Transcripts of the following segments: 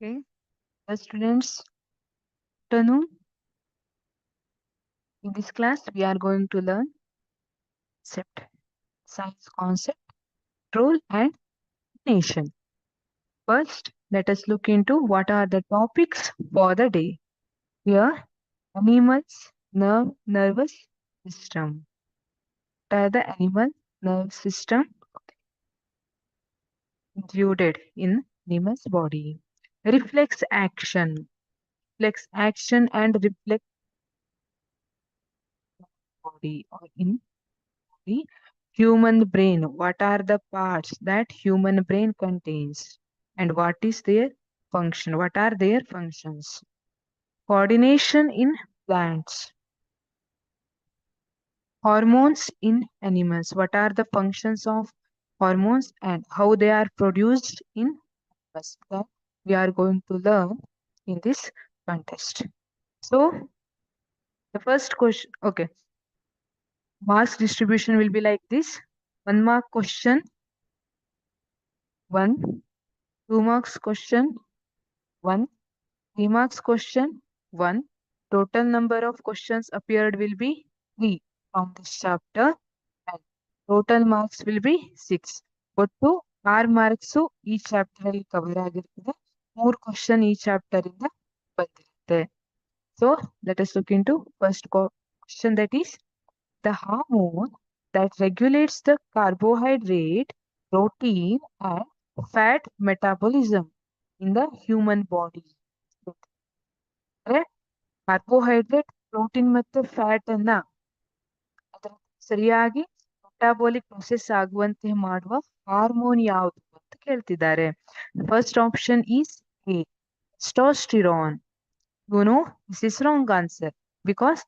Okay. The students, afternoon. In this class, we are going to learn concept, science concept, role, and nation. First, let us look into what are the topics for the day. Here, animals, nervous system. What are the animal nerve system included in animal's body? Reflex action, and reflex body or in the human brain. What are the parts that human brain contains and what is their function? What are their functions? Coordination in plants. Hormones in animals. What are the functions of hormones and how they are produced in us? That we are going to learn in this contest. So the first question, okay, mass distribution will be like this. 1 mark question, 1. 2 marks question, 1. 3 marks question, 1. Total number of questions appeared will be 3 from this chapter and total marks will be 6. ಒಟ್ಟು 6 marks ಈ chapter ಅಲ್ಲಿ cover ಆಗಿರ್ತದೆ. 3 question ಈ chapter ಇಂದ ಬಂದಿರುತ್ತೆ. So let us look into first question, that is the hormone that regulates the carbohydrate, protein and fat metabolism in the human body. Carbohydrate, protein ಮತ್ತು fat ಅನ್ನ ಅದರ ಸರಿಯಾಗಿ ಮೆಟಾಬೋಲಿಕ್ ಪ್ರೊಸೆಸ್ ಆಗುವಂತೆ ಮಾಡುವ ಹಾರ್ಮೋನ್ ಯಾವುದು ಅಂತ ಕೇಳ್ತಿದ್ದಾರೆ. First option is A, testosterone. You know, this is wrong answer because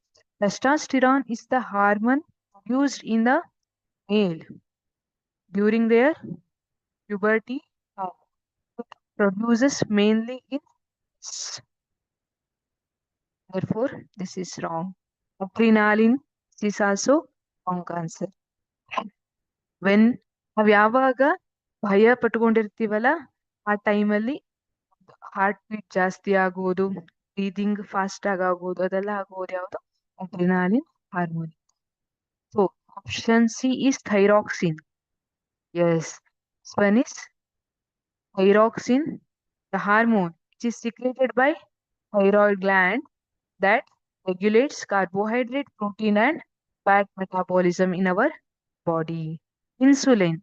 testosterone is the hormone produced in the male during their puberty and it produces mainly in therefore this is wrong. Adrenaline, this is also wrong answer. When ನಾವ್ ಯಾವಾಗ ಭಯ ಪಟ್ಕೊಂಡಿರ್ತೀವಲ್ಲ ಆ ಟೈಮಲ್ಲಿ heart beat ಜಾಸ್ತಿ ಆಗೋದು, breathing fast ಆಗೋದು, ಅದೆಲ್ಲ ಆಗೋದು ಯಾವುದು? Adrenaline hormone. So option C is thyroxine. Yes, this one is thyroxine, the hormone which is secreted by thyroid gland that regulates carbohydrate, protein and fat metabolism in our body. Insulin,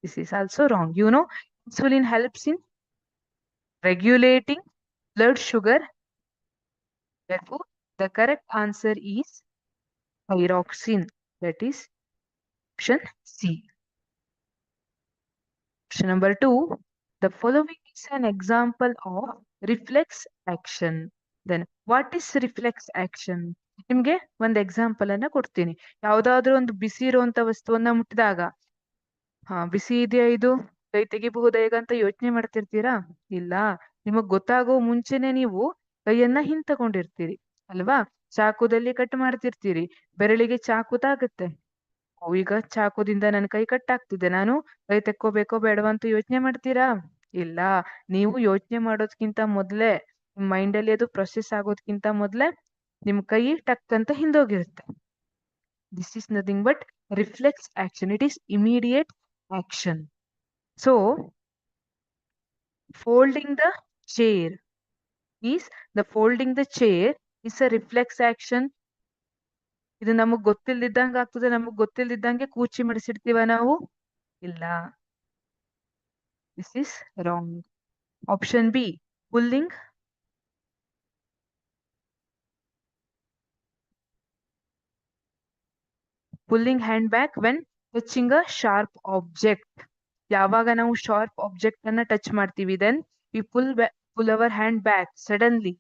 this is also wrong. You know, insulin helps in regulating blood sugar. Therefore, the correct answer is thyroxine. That is option C. Option number 2. The following is an example of reflex action. Then, what is reflex action? ನಿಮ್ಗೆ ಒಂದು example ಅನ್ನ ಕೊಡ್ತೀನಿ. ಯಾವ್ದಾದ್ರು ಒಂದು ಬಿಸಿ ಇರುವಂತ ವಸ್ತುವನ್ನ ಮುಟ್ಟಿದಾಗ ಬಿಸಿ ಇದೆಯಾ ಇದು, ಕೈ ತೆಗಿಬಹುದಾ ಈಗ ಅಂತ ಯೋಚನೆ ಮಾಡ್ತಿರ್ತೀರಾ? ಇಲ್ಲ, ನಿಮಗ್ ಗೊತ್ತಾಗೋ ಮುಂಚೆನೆ ನೀವು ಕೈಯನ್ನ ಹಿಂತಕೊಂಡಿರ್ತೀರಿ ಅಲ್ವಾ? ಚಾಕುದಲ್ಲಿ ಕಟ್ ಮಾಡ್ತಿರ್ತೀರಿ, ಬೆರಳಿಗೆ ಚಾಕು ತಾಗುತ್ತೆ. ಈಗ ಚಾಕುದಿಂದ ನನ್ನ ಕೈ ಕಟ್ ಆಗ್ತಿದೆ, ನಾನು ಕೈ ತೆಕ್ಕೋಬೇಕೋ ಬೇಡವಾ ಅಂತ ಯೋಚನೆ ಮಾಡ್ತೀರಾ? ಇಲ್ಲ, ನೀವು ಯೋಚನೆ ಮಾಡೋದ್ಕಿಂತ ಮೊದ್ಲೇ ನಿಮ್ ಮೈಂಡ್ ಅಲ್ಲಿ ಅದು ಪ್ರೊಸೆಸ್ ಆಗೋದ್ಕಿಂತ ಮೊದ್ಲೇ ನಿಮ್ ಕೈ ಟಕ್ ಅಂತ ಹಿಂದೋಗಿರುತ್ತೆ. This is nothing but reflex action. It is immediate action. So, folding the chair is a reflex action. ಇದು ನಮಗ್ ಗೊತ್ತಿಲ್ದಿದ್ದಂಗೆ ಆಗ್ತದೆ, ನಮಗ್ ಗೊತ್ತಿಲ್ದಿದ್ದಂಗೆ ಕೂಚಿ ಮಡಿಸಿರ್ತೀವ ನಾವು? ಇಲ್ಲ, this is wrong. Option B, pulling hand bag when touching a sharp object. ಯಾವಾಗ ನಾವು sharp object ಅನ್ನ ಟಚ್ ಮಾಡ್ತೀವಿ, then we pull our hand back suddenly,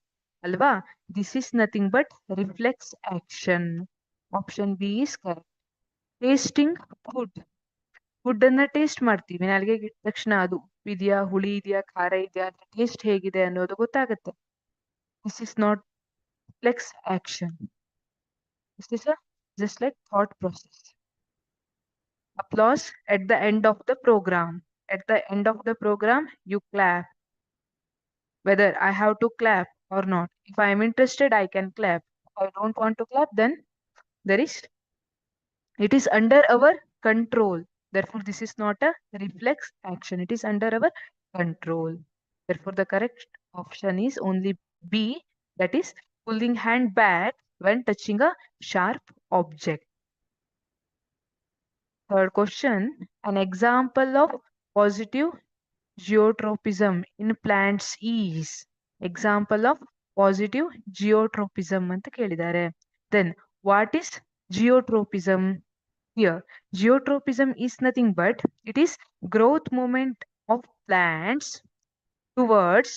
ಅಲ್ವಾ? This is nothing but reflex action. Option B is correct. Tasting food ಅನ್ನ taste ಮಾಡ್ತೀವಿ, ನಾಲ್ಗೆಗೆ ಇಟ್ಟ ತಕ್ಷಣ ಅದು ಇದೆಯಾ, ಹುಳಿ ಇದೆಯಾ, ಖಾರ ಇದೆಯಾ, ಅದ್ರ ಟೇಸ್ಟ್ ಹೇಗಿದೆ ಅನ್ನೋದು ಗೊತ್ತಾಗುತ್ತೆ. This is not reflex action. This is just like thought process. Applause at the end of the program. At the end of the program, you clap. whether I have to clap or not. If I am interested, I can clap. If I don't want to clap, then there is it is under our control. Therefore, this is not a reflex action. It is under our control. Therefore, the correct option is only B, that is pulling hand back when touching a sharp object. Third question, an example of positive geotropism in plants is example of positive geotropism ಅಂತ ಕೇಳಿದ್ದಾರೆ. Then what is geotropism? Here, geotropism is nothing but it is growth movement of plants towards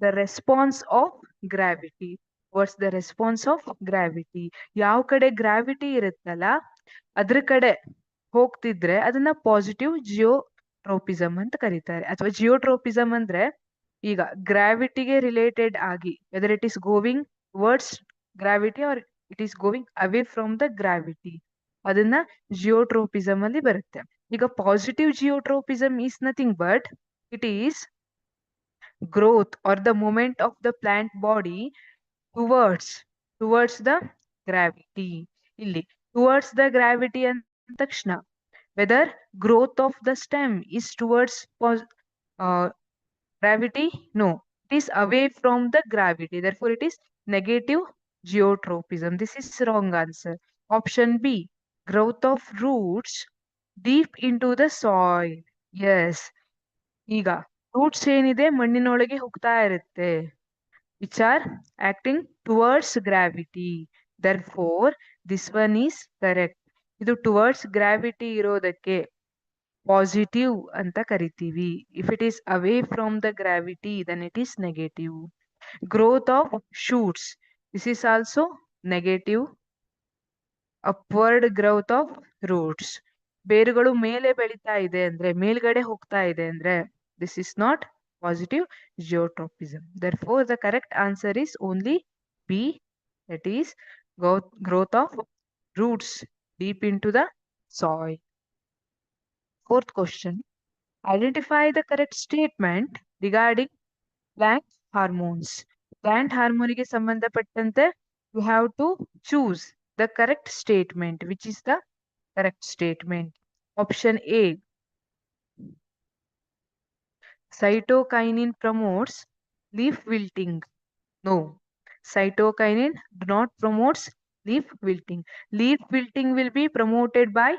the response of gravity. Towards the response of gravity. ಯಾವ ಕಡೆ gravity ಇರುತ್ತಲ್ಲ ಅದ್ರ ಕಡೆ ಹೋಗ್ತಿದ್ರೆ ಅದನ್ನ positive ಜಿಯೋಟ್ರೋಪಿಸಮ್ ಅಂತ ಕರೀತಾರೆ. ಅಥವಾ ಜಿಯೋಟ್ರೋಪಿಸಮ್ ಅಂದ್ರೆ ಈಗ ಗ್ರಾವಿಟಿಗೆ ರಿಲೇಟೆಡ್ ಆಗಿ whether it is going towards gravity or it is going away from the gravity, ಅದನ್ನ ಜಿಯೋಟ್ರೋಪಿಸಮ್ ಅಲ್ಲಿ ಬರುತ್ತೆ. ಈಗ positive geotropism is nothing but it is growth or the movement of the plant body towards the gravity. Illi towards the gravity and takshna whether growth of the stem is towards gravity, no, it is away from the gravity, therefore it is negative geotropism. This is wrong answer. Option B, growth of roots deep into the soil. Yes, ಈಗ roots ಏನಿದೆ ಮಣ್ಣಿನೊಳಗೆ ಹೋಗ್ತಾ ಇರುತ್ತೆ, which are acting towards gravity. Therefore, this one is correct. ಇದು towards gravity ಇರೋದಕ್ಕೆ positive ಅಂತ ಕರಿತೀವಿ. If it is away from the gravity, then it is negative. Growth of shoots, this is also negative. Upward growth of roots, ಬೇರುಗಳು ಮೇಲೆ ಬೆಳೀತಾ ಇದೆ ಅಂದ್ರೆ ಮೇಲ್ಗಡೆ ಹೋಗ್ತಾ ಇದೆ ಅಂದ್ರೆ this is not positive geotropism. Therefore, the correct answer is only B, that is growth of roots deep into the soil. Fourth question, identify the correct statement regarding plant hormones. Plant hormone ಗೆ ಸಂಬಂಧಪಟ್ಟಂತೆ you have to choose the correct statement. Which is the correct statement? Option A, cytokinin promotes leaf wilting. No, cytokinin do not promotes leaf wilting. Leaf wilting will be promoted by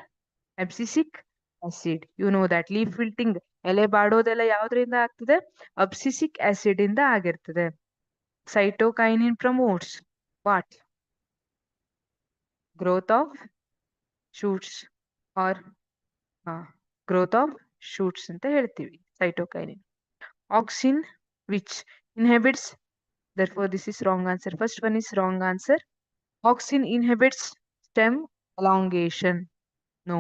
abscisic acid. You know that leaf wilting ಎಲೆ ಬಾಡೋದೆಲ್ಲ ಯಾವ್ದ್ರಿಂದ ಆಗ್ತದೆ? Abscisic acid ಇಂದ ಆಗಿರ್ತದೆ. Cytokinin promotes what? Growth of shoots or growth of shoots ಅಂತ ಹೇಳ್ತೀವಿ cytokinin. Auxin which inhibits, therefore this is wrong answer. First one is wrong answer. Auxin inhibits stem elongation. No,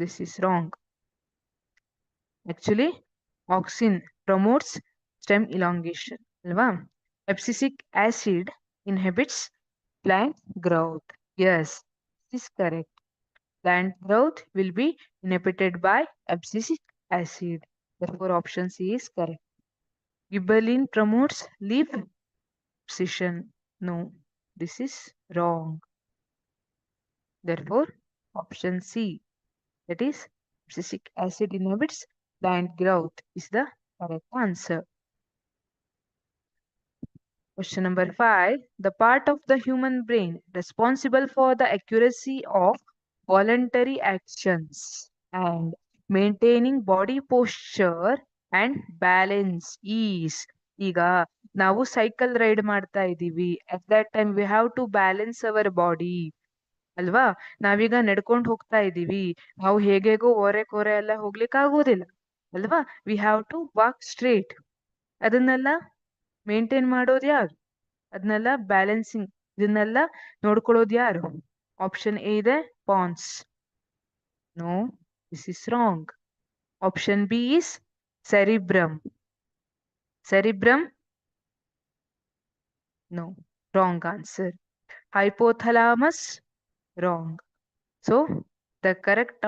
this is wrong. Actually, auxin promotes stem elongation. Alva? Abscisic acid inhibits plant growth. Yes, this is correct. Plant growth will be inhibited by abscisic acid. Therefore, option C is correct. Gibberellin promotes leaf abscission. No, this is wrong. Therefore, option C, that is abscisic acid inhibits plant growth, is the correct answer. Question number 5. The part of the human brain responsible for the accuracy of voluntary actions and maintaining body posture and balance is. ಈಗ ನಾವು cycle ride ಮಾಡ್ತಾ ಇದೀವಿ, at that time we have to balance our body ಅಲ್ವಾ? ನಾವೀಗ ನಡ್ಕೊಂಡು ಹೋಗ್ತಾ ಇದೀವಿ, ನಾವು ಹೇಗೇಗೋ ಓರೆ ಕೋರೆ ಎಲ್ಲ ಹೋಗ್ಲಿಕ್ಕೆ ಆಗೋದಿಲ್ಲ ಅಲ್ವಾ? We have to walk straight. ಅದನ್ನೆಲ್ಲ ಮೇಂಟೈನ್ ಮಾಡೋದು ಯಾರು? ಅದನ್ನೆಲ್ಲ ಬ್ಯಾಲೆನ್ಸಿಂಗ್, ಇದನ್ನೆಲ್ಲ ನೋಡ್ಕೊಳ್ಳೋದು ಯಾರು? ಆಪ್ಷನ್ ಎ ಇದೆ pons. No, this is wrong. Option B is cerebrum. Cerebrum? No, wrong answer. Hypothalamus? Wrong. So, the correct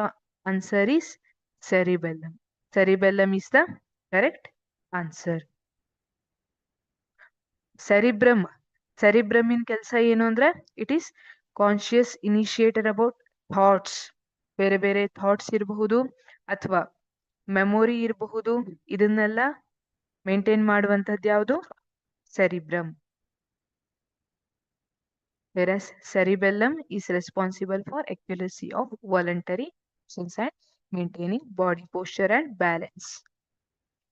answer is cerebellum. Cerebellum is the correct answer. Cerebrum ಇನ್ ಕೆಲಸ ಏನು ಅಂದ್ರೆ it is conscious initiator about thoughts. ಬೇರೆ ಬೇರೆ thoughts ಇರಬಹುದು ಅಥವಾ memory ಇರಬಹುದು. ಇದನ್ನೆಲ್ಲ ಮೇಂಟೈನ್ ಮಾಡುವಂತದ್ದು ಯಾವುದು? ಸೆರಿಬ್ರಮ್. whereas cerebellum is responsible for accuracy of voluntary actions and maintaining body posture and balance.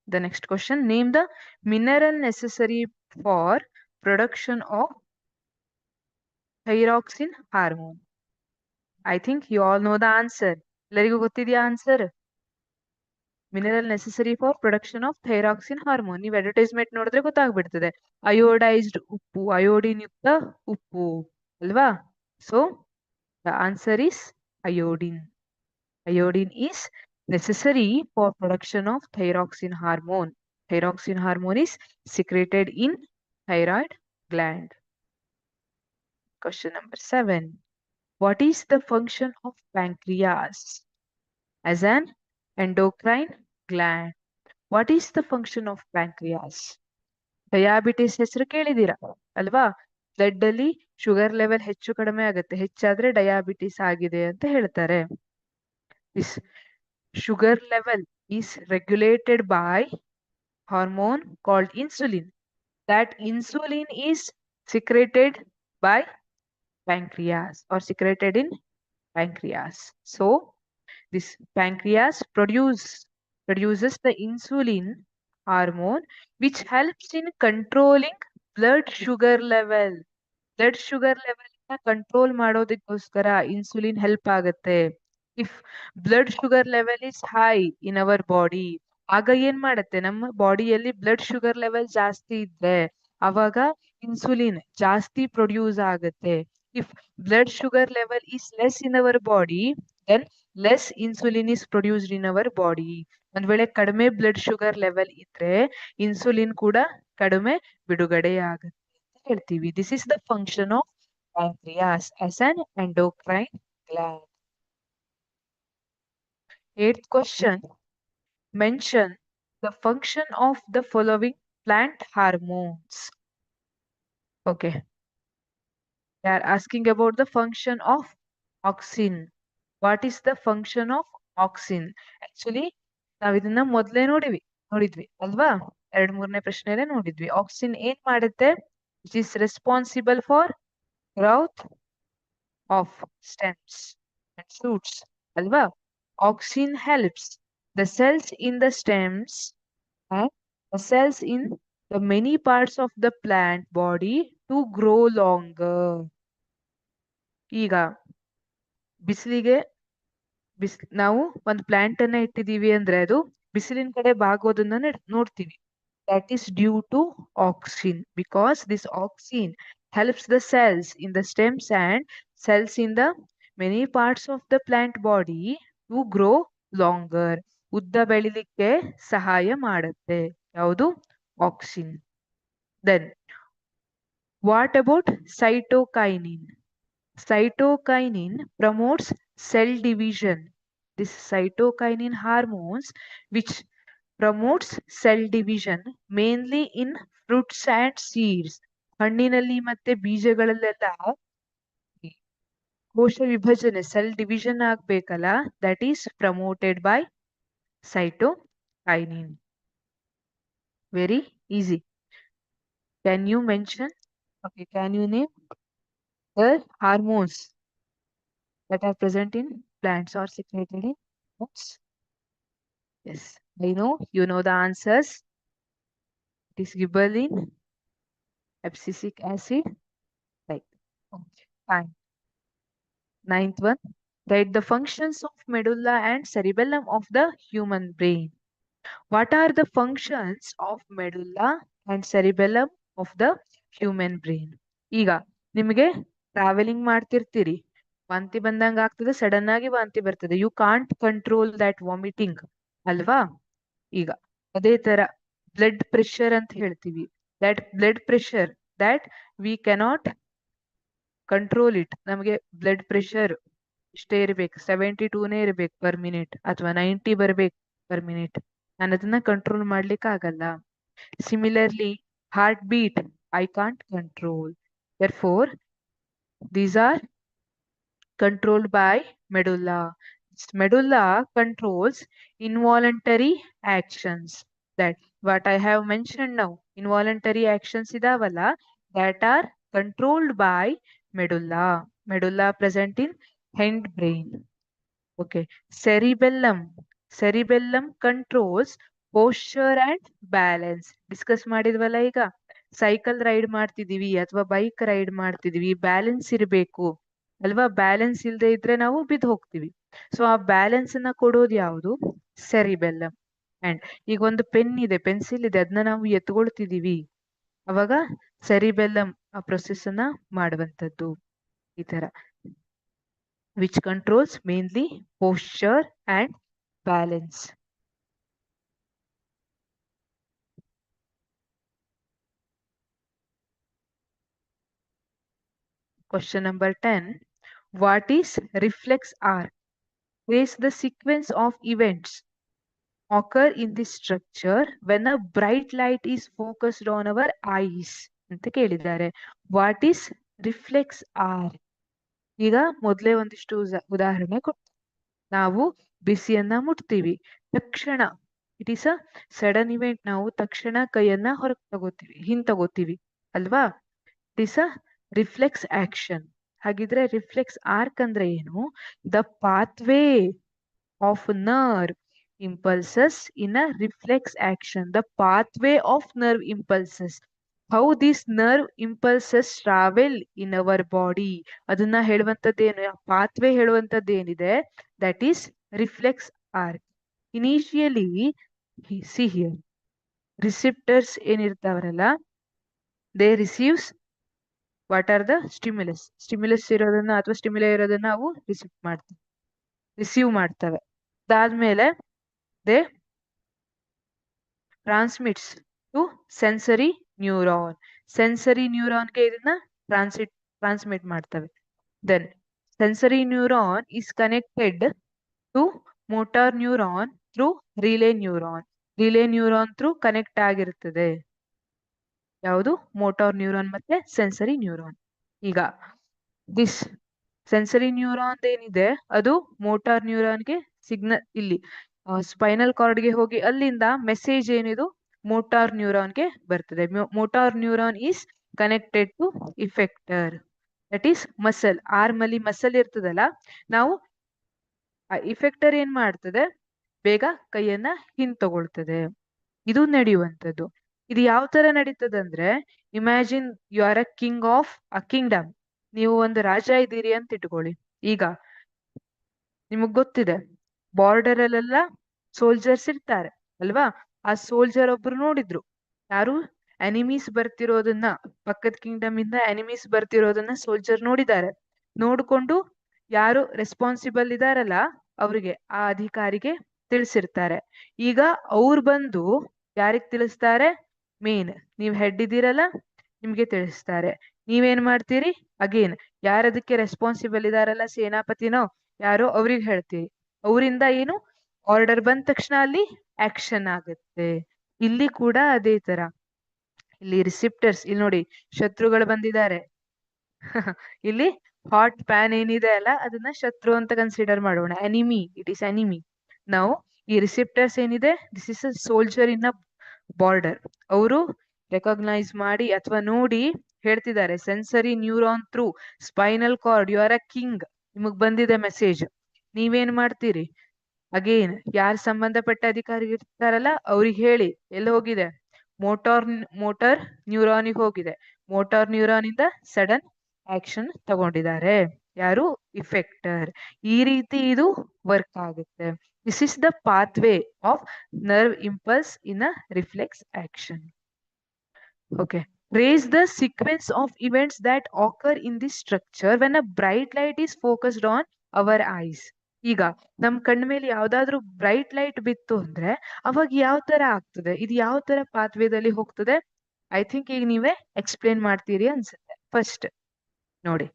The next question, name the mineral necessary for production of thyroxine hormone. I think you all know the answer. ಎಲ್ಲರಿಗೂ ಗೊತ್ತಿದೆಯಾ answer? Mineral necessary for production of thyroxine hormone. ನೀವು advertisement ನೋಡಿದ್ರೆ ಗೊತ್ತಾಗ್ಬಿಡ್ತದೆ. Iodised ಉಪ್ಪು, iodine ಯುಕ್ತ ಉಪ್ಪು ಅಲ್ವಾ? So the answer is iodine. Iodine is necessary for production of thyroxine hormone. Thyroxine hormone is secreted in thyroid gland. Question number 7. What is the function of pancreas as an endocrine gland? What is the function of pancreas? Diabetes ಹೆಸರು ಕೇಳಿದೀರಾ ಅಲ್ವಾ? Blood ಅಲ್ಲಿ sugar level ಹೆಚ್ಚು ಕಡಿಮೆ ಆಗುತ್ತೆ. ಹೆಚ್ಚಾದ್ರೆ diabetes ಆಗಿದೆ ಅಂತ ಹೇಳ್ತಾರೆ. This sugar level is regulated by hormone called insulin. That insulin is secreted by pancreas or secreted in pancreas. So this pancreas produces the insulin hormone which helps in controlling blood sugar level. Blood sugar level control ಮಾಡೋದಕ್ಕೋಸ್ಕರ insulin help ಆಗುತ್ತೆ. If blood sugar level is high in our body, ಆಗ ಏನ್ ಮಾಡುತ್ತೆ, ನಮ್ಮ ಬಾಡಿಯಲ್ಲಿ blood sugar level ಜಾಸ್ತಿ ಇದ್ರೆ ಅವಾಗ ಇನ್ಸುಲಿನ್ ಜಾಸ್ತಿ ಪ್ರೊಡ್ಯೂಸ್ ಆಗುತ್ತೆ. If blood sugar level is less in our body then less insulin is produced in our body. ಒಂದ್ ವೇಳೆ ಕಡಿಮೆ ಬ್ಲಡ್ ಶುಗರ್ ಲೆವೆಲ್ ಇದ್ರೆ ಇನ್ಸುಲಿನ್ ಕೂಡ ಕಡಿಮೆ ಬಿಡುಗಡೆ ಆಗುತ್ತೆ ಅಂತ ಹೇಳ್ತೀವಿ. This is the function of pancreas as an endocrine gland. 8th question, mention the function of the following plant hormones. Okay, they are asking about the function of auxin. What is the function of auxin? Actually ನಾವ್ ಇದನ್ನ ಮೊದಲೇ ನೋಡಿದ್ವಿ ಅಲ್ವಾ? 2-3ನೇ ಪ್ರಶ್ನೆಯಲ್ಲೇ ನೋಡಿದ್ವಿ. Auxin ಏನ್ ಮಾಡುತ್ತೆ? It is responsible for growth of stems and shoots alva. Auxin helps the cells in the stems and the cells in the many parts of the plant body to grow longer. ಈಗ ಬಿಸಿಲಿಗೆ ನಾವು ಒಂದು plant ಅನ್ನ ಇಟ್ಟಿದೀವಿ ಅಂದ್ರೆ ಅದು ಬಿಸಿಲಿನ ಕಡೆ ಬಾಗೋದನ್ನ ನೋಡ್ತೀವಿ. That is due to auxin, because this auxin helps the cells in the stems and cells in the many parts of the plant body to grow longer. ಉದ್ದ ಬೆಳಿಲಿಕ್ಕೆ ಸಹಾಯ ಮಾಡುತ್ತೆ. ಯಾವುದು? auxin. Then what about cytokinin? Cytokinin promotes cell division. This cytokinin hormones which promotes cell division mainly in fruits and seeds. ಹಣ್ಣಿನಲ್ಲಿ ಮತ್ತೆ ಬೀಜಗಳಲ್ಲೆಲ್ಲ ಕೋಶ ವಿಭಜನೆ, cell division ಆಗ್ಬೇಕಲ್ಲ, that is promoted by cytokinin. Very easy. Can you mention, okay, can you name the hormones that are present in plants or secreted in plants? Yes, I know you know the answers. It is gibberellin, abscisic acid, right? Okay, fine. 9th one, write the functions of medulla and cerebellum of the human brain. What are the functions of medulla and cerebellum of the human brain? ಈಗ ನಿಮಗೆ travelling ಮಾಡ್ತಿರ್ತೀರಿ, ವಾಂತಿ ಬಂದಂಗ ಆಗ್ತದೆ, sudden ಆಗಿ ವಾಂತಿ ಬರ್ತದೆ. You can't control that vomiting ಅಲ್ವಾ? ಈಗ ಅದೇ ತರ ಬ್ಲಡ್ ಪ್ರೆಷರ್ ಅಂತ ಹೇಳ್ತೀವಿ. That blood pressure that we cannot control it. ನಮಗೆ ಬ್ಲಡ್ ಪ್ರೆಷರ್ ಇಷ್ಟೇ ಇರ್ಬೇಕು, 72ನೇ ಇರ್ಬೇಕು ಪರ್ ಮಿನಿಟ್ ಅಥವಾ 90 ಬರ್ಬೇಕು ಪರ್ ಮಿನಿಟ್. ನಾನು ಅದನ್ನ ಕಂಟ್ರೋಲ್ ಮಾಡ್ಲಿಕ್ಕೆ ಆಗಲ್ಲ. Similarly, heartbeat I can't control. Therefore, these are controlled by medulla. Medulla controls involuntary actions. That what I have mentioned now, involuntary actions idavalla, that are controlled by medulla. Medulla present in hindbrain. Okay. Cerebellum. Cerebellum controls posture and balance. Discuss ಮಾಡಿದ್ವಲ್ಲ ಈಗ cycle ride ಮಾಡ್ತಿದೀವಿ ಅಥವಾ bike ride ಮಾಡ್ತಿದೀವಿ, balance ಇರಬೇಕು ಅಲ್ವಾ? Balance ಇಲ್ಲದೆ ಇದ್ರೆ ನಾವು ಬಿದ್ದು ಹೋಗ್ತೀವಿ. ಸೊ ಆ ಬ್ಯಾಲೆನ್ಸ್ ಅನ್ನ ಕೊಡೋದು ಯಾವುದು? ಸೆರಿಬೆಲ್ಲಮ್. ಅಂಡ್ ಈಗ ಒಂದು ಪೆನ್ ಇದೆ, ಪೆನ್ಸಿಲ್ ಇದೆ, ಅದನ್ನ ನಾವು ಎತ್ಕೊಳ್ತಿದೀವಿ, ಅವಾಗ ಸೆರಿಬೆಲ್ಲಮ್ ಆ ಪ್ರೊಸೆಸ್ ಅನ್ನ ಮಾಡುವಂತದ್ದು ಈ ತರ, which controls mainly posture and balance. Question number 10. What is reflex arc? Trace the sequence of events occur in this structure when a bright light is focused on our eyes. ಅಂತ ಕೇಳಿದ್ದಾರೆ. What is reflex arc? ಈಗ ಮೊದಲೇ ಒಂದಿಷ್ಟು ಉದಾಹರಣೆ ಕೊಟ್ಟು, ನಾವು ಬಿಸಿಯನ್ನ ಮುಟ್ತೀವಿ, ತಕ್ಷಣ it is a sudden event, ನಾವು ತಕ್ಷಣ ಕೈಯನ್ನ ಹೊರಗೆ ತಗೋತೀವಿ, ತಗೋತೀವಿ ಅಲ್ವಾ? It is a reflex action. ಹಾಗಿದ್ರೆ ರಿಫ್ಲೆಕ್ಸ್ ಆರ್ಕ್ ಅಂದ್ರೆ ಏನು? The pathway of nerve impulses in a reflex action. The pathway of nerve impulses. How these nerve impulses travel in our body. ಅದನ್ನ ಹೇಳುವಂತದ್ದೇನು, ಪಾತ್ವೇ ಹೇಳುವಂತದ್ದೇನಿದೆ, that is reflex arc. Initially, see here, receptors ಏನಿರ್ತಾವ್ರಲ್ಲ, they receives what are the stimulus. Stimulus ಇರೋದನ್ನ ಅಥವಾ stimuli ಇರೋದನ್ನ ನಾವು receive ಮಾಡ್ತವೆ. ಅದಾದ್ಮೇಲೆ they transmits to sensory neuron. Sensory neuron ಗೆ ಇದನ್ನ ಟ್ರಾನ್ಸ್ಮಿಟ್ ಮಾಡ್ತವೆ. Then sensory neuron is connected to motor neuron through relay neuron. Relay neuron through connect ಆಗಿರ್ತದೆ. ಯಾವುದು? ಮೋಟಾರ್ ನ್ಯೂರಾನ್ ಮತ್ತೆ ಸೆನ್ಸರಿ ನ್ಯೂರಾನ್. ಈಗ ದಿಸ್ ಸೆನ್ಸರಿ ನ್ಯೂರಾನ್ ಏನಿದೆ ಅದು ಮೋಟಾರ್ ನ್ಯೂರಾನ್ಗೆ ಸಿಗ್ನಲ್, ಇಲ್ಲಿ ಸ್ಪೈನಲ್ ಕಾರ್ಡ್ಗೆ ಹೋಗಿ ಅಲ್ಲಿಂದ ಮೆಸೇಜ್ ಏನಿದು ಮೋಟಾರ್ ನ್ಯೂರಾನ್ಗೆ ಬರ್ತದೆ. Motor neuron is connected to effector, that is muscle. Arm ಅಲ್ಲಿ ಮಸಲ್ ಇರ್ತದಲ್ಲ, ನಾವು ಆ ಇಫೆಕ್ಟರ್ ಏನ್ ಮಾಡ್ತದೆ, ಬೇಗ ಕೈಯನ್ನ ತಗೊಳ್ತದೆ. ಇದು ನಡೆಯುವಂಥದ್ದು. ಇದು ಯಾವ ತರ ನಡೀತದಂದ್ರೆ, imagine you are a king of a kingdom. ನೀವು ಒಂದು ರಾಜ ಇದ್ದೀರಿ ಅಂತ ಇಟ್ಕೊಳ್ಳಿ. ಈಗ ನಿಮಗ್ ಗೊತ್ತಿದೆ ಬಾರ್ಡರ್ ಅಲ್ಲೆಲ್ಲ ಸೋಲ್ಜರ್ಸ್ ಇರ್ತಾರೆ ಅಲ್ವಾ? ಆ ಸೋಲ್ಜರ್ ಒಬ್ರು ನೋಡಿದ್ರು, ಯಾರು ಎನಿಮೀಸ್ ಬರ್ತಿರೋದನ್ನ, ಪಕ್ಕದ ಕಿಂಗ್ಡಮ್ ಇಂದ ಎನಿಮೀಸ್ ಬರ್ತಿರೋದನ್ನ ಸೋಲ್ಜರ್ ನೋಡಿದ್ದಾರೆ. ನೋಡ್ಕೊಂಡು ಯಾರು ರೆಸ್ಪಾನ್ಸಿಬಲ್ ಇದಾರಲ್ಲ ಅವ್ರಿಗೆ, ಆ ಅಧಿಕಾರಿಗೆ ತಿಳಿಸಿರ್ತಾರೆ. ಈಗ ಅವ್ರು ಬಂದು ಯಾರಿಗ್ ತಿಳಿಸ್ತಾರೆ? ಮೇನ್ ನೀವ್ ಹೆಡ್ ಇದ್ದೀರಲ್ಲ, ನಿಮ್ಗೆ ತಿಳಿಸ್ತಾರೆ. ನೀವೇನ್ ಮಾಡ್ತೀರಿ? ಅಗೇನ್ ಯಾರದಕ್ಕೆ ರೆಸ್ಪಾನ್ಸಿಬಲ್ ಇದಾರಲ್ಲ, ಸೇನಾಪತಿನೋ ಯಾರೋ ಅವ್ರಿಗೆ ಹೇಳ್ತೀರಿ. ಅವರಿಂದ ಏನು ಆರ್ಡರ್ ಬಂದ ತಕ್ಷಣ ಅಲ್ಲಿ ಆಕ್ಷನ್ ಆಗುತ್ತೆ. ಇಲ್ಲಿ ಕೂಡ ಅದೇ ತರ, ಇಲ್ಲಿ ರಿಸಿಪ್ಟರ್ಸ್, ಇಲ್ಲಿ ನೋಡಿ ಶತ್ರುಗಳು ಬಂದಿದ್ದಾರೆ. ಇಲ್ಲಿ ಹಾಟ್ ಪ್ಯಾನ್ ಏನಿದೆ ಅಲ್ಲ, ಅದನ್ನ ಶತ್ರು ಅಂತ ಕನ್ಸಿಡರ್ ಮಾಡೋಣ. Enemy, it is enemy. ನಾವು ಈ ರಿಸಿಪ್ಟರ್ಸ್ ಏನಿದೆ, this is a soldier in a border. ಅವರು ರೆಕಾಗ್ನೈಸ್ ಮಾಡಿ ಅಥವಾ ನೋಡಿ ಹೇಳ್ತಿದ್ದಾರೆ, sensory neuron through spinal cord, you are a king, ನಿಮಗ್ ಬಂದಿದೆ ಮೆಸೇಜ್. ನೀವೇನ್ ಮಾಡ್ತೀರಿ? ಅಗೇನ್ ಯಾರು ಸಂಬಂಧಪಟ್ಟ ಅಧಿಕಾರಿ ಇರ್ತಾರಲ್ಲ ಅವ್ರಿಗೆ ಹೇಳಿ, ಎಲ್ಲಿ ಹೋಗಿದೆ? ಮೋಟಾರ್ ನ್ಯೂರಾನಿಗೆ ಹೋಗಿದೆ. ಮೋಟಾರ್ ನ್ಯೂರಾನ್ ಇಂದ ಸಡನ್ ಆಕ್ಷನ್ ತಗೊಂಡಿದ್ದಾರೆ ಯಾರು? ಇಫೆಕ್ಟರ್. ಈ ರೀತಿ ಇದು ವರ್ಕ್ ಆಗುತ್ತೆ. This is the pathway of nerve impulse in a reflex action. Okay. Trace the sequence of events that occur in this structure when a bright light is focused on our eyes. ಈಗ ನಮ್ ಕಣ್ಣ ಮೇಲೆ ಯಾವ್ದಾದ್ರು bright light ಬಿತ್ತು ಅಂದ್ರೆ ಅವಾಗ ಯಾವ ತರ ಆಗ್ತದೆ, ಇದು ಯಾವ ತರ ಪಾತ್ವೇದಲ್ಲಿ ಹೋಗ್ತದೆ? ಐ ಥಿಂಕ್ ಈಗ ನೀವೇ ಎಕ್ಸ್ಪ್ಲೇನ್ ಮಾಡ್ತೀರಿ ಅನ್ಸುತ್ತೆ. ಫಸ್ಟ್ ನೋಡಿ,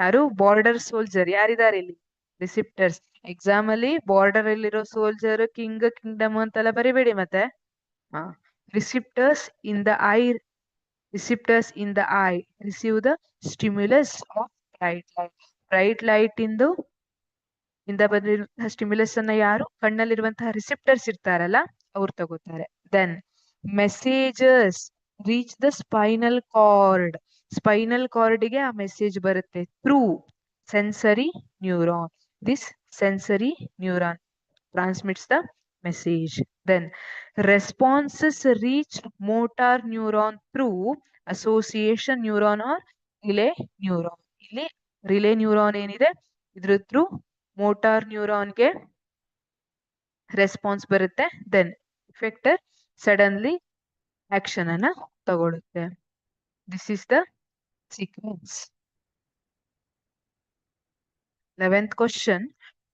ಯಾರು ಬಾರ್ಡರ್ ಸೋಲ್ಜರ್ ಯಾರಿದ್ದಾರೆ ಇಲ್ಲಿ? ರಿಸಿಪ್ಟರ್ಸ್. ಎಕ್ಸಾಮ್ ಅಲ್ಲಿ ಬಾರ್ಡರ್ ಅಲ್ಲಿರೋ ಸೋಲ್ಜರ್ ಕಿಂಗ್ಡಮ್ ಅಂತೆಲ್ಲ ಬರಿಬೇಡಿ ಮತ್ತೆ. receptors in the eye receive the stimulus of bright light. Bright light ಇಂದ ಬಂದಿರುವಂತಹ ಸ್ಟಿಮ್ಯುಲಸ್ ಅನ್ನ ಯಾರು ಕಣ್ಣಲ್ಲಿರುವಂತಹ ರಿಸೆಪ್ಟರ್ಸ್ ಇರ್ತಾರಲ್ಲ ಅವ್ರು ತಗೋತಾರೆ. Then messages reach the spinal ಕಾರ್ಡ್ಗೆ ಆ ಮೆಸೇಜ್ ಬರುತ್ತೆ through sensory neuron. This sensory neuron transmits the message. Then responses reach motor neuron through association neuron or relay neuron. ಇಲ್ಲಿ ರಿಲೇ ನ್ಯೂರಾನ್ ಏನಿದೆ ಇದ್ರ ಥ್ರೂ ಮೋಟಾರ್ ನ್ಯೂರಾನ್ಗೆ ರೆಸ್ಪಾನ್ಸ್ ಬರುತ್ತೆ. Then ಎಫೆಕ್ಟರ್ suddenly action ಅನ್ನ ತಗೊಳುತ್ತೆ. This is the sequence. 11th question.